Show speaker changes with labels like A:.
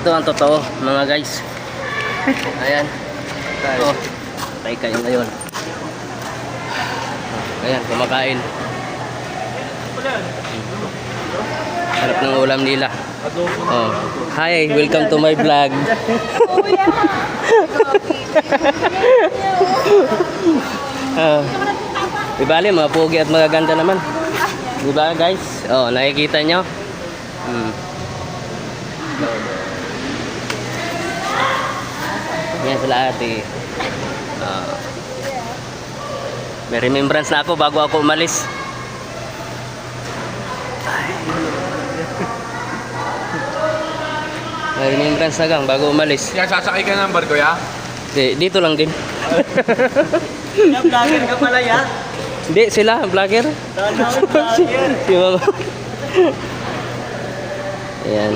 A: Ito ang totoo mga guys. Ayan. Ito. Patay kayo ngayon. Ayan, kumakain. Harap ng ulam nila. Oh. Hi, welcome to my vlog. Di bali, mga pugi at magaganda naman. Di ba guys? Oh, nakikita nyo? Yan sila ate. May remembrance na ako bago ako umalis. May remembrance na gang bago umalis.
B: Kaya sasakay ka ng barko, ya?
A: Dito lang din.
C: Vlogger ka pala yan.
A: Hindi, sila, vlogger.
C: Vlogger.
A: Si Mama. Ayan.